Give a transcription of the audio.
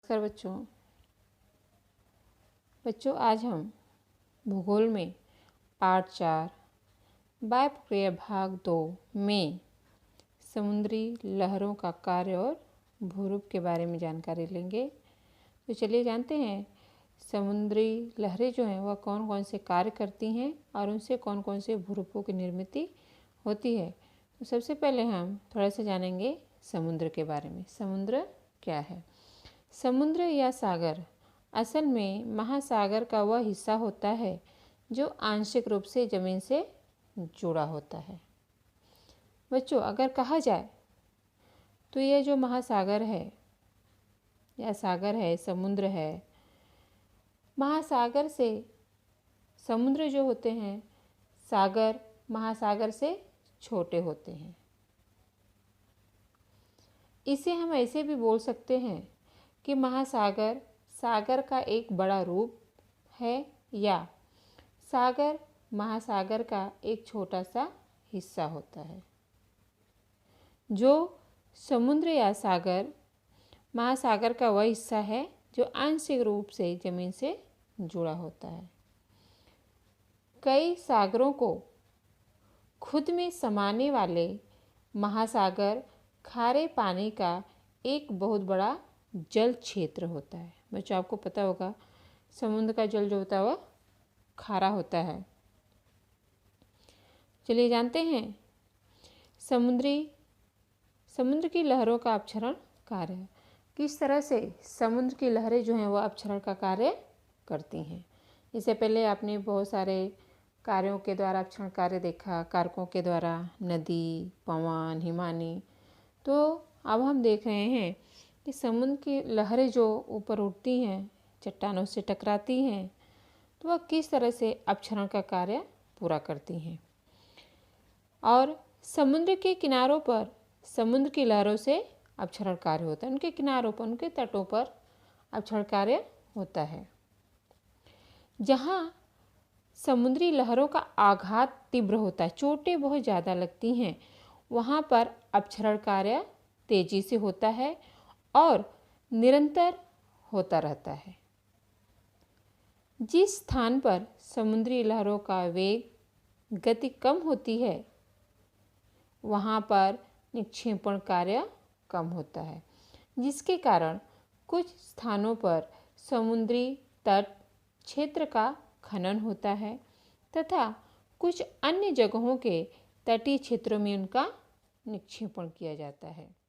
नमस्कार बच्चों आज हम भूगोल में पाठ 4 वायु प्रक्रिया भाग 2 में समुद्री लहरों का कार्य और भूरूप के बारे में जानकारी लेंगे। तो चलिए जानते हैं समुद्री लहरें जो हैं वह कौन कौन से कार्य करती हैं और उनसे कौन कौन से भूरूपों की निर्मित होती है। तो सबसे पहले हम थोड़ा सा जानेंगे समुद्र के बारे में। समुद्र क्या है? समुद्र या सागर असल में महासागर का वह हिस्सा होता है जो आंशिक रूप से जमीन से जुड़ा होता है। बच्चों अगर कहा जाए तो यह जो महासागर है या सागर है, समुद्र है, महासागर से समुद्र जो होते हैं सागर महासागर से छोटे होते हैं। इसे हम ऐसे भी बोल सकते हैं कि महासागर सागर का एक बड़ा रूप है या सागर महासागर का एक छोटा सा हिस्सा होता है। जो समुद्र या सागर महासागर का वह हिस्सा है जो आंशिक रूप से जमीन से जुड़ा होता है। कई सागरों को खुद में समाने वाले महासागर खारे पानी का एक बहुत बड़ा जल क्षेत्र होता है। बच्चों आपको पता होगा समुद्र का जल जो होता है वह खारा होता है। चलिए जानते हैं समुद्र की लहरों का अपक्षरण कार्य। किस तरह से समुद्र की लहरें जो हैं वह अपक्षरण का कार्य करती हैं। इससे पहले आपने बहुत सारे कार्यों के द्वारा अपक्षरण कार्य देखा, कारकों के द्वारा, नदी, पवन, हिमानी। तो अब हम देख रहे हैं कि समुद्र की लहरें जो ऊपर उठती हैं, चट्टानों से टकराती हैं, तो वह किस तरह से अपक्षरण का कार्य पूरा करती हैं। और समुद्र के किनारों पर समुद्र की लहरों से अपक्षरण कार्य होता है। उनके किनारों पर, उनके तटों पर अपक्षरण कार्य होता है। जहाँ समुद्री लहरों का आघात तीव्र होता है, चोटें बहुत ज़्यादा लगती हैं, वहाँ पर अपक्षरण कार्य तेजी से होता है और निरंतर होता रहता है। जिस स्थान पर समुद्री लहरों का वेग गति कम होती है वहाँ पर निक्षेपण कार्य कम होता है, जिसके कारण कुछ स्थानों पर समुद्री तट क्षेत्र का खनन होता है तथा कुछ अन्य जगहों के तटीय क्षेत्रों में उनका निक्षेपण किया जाता है।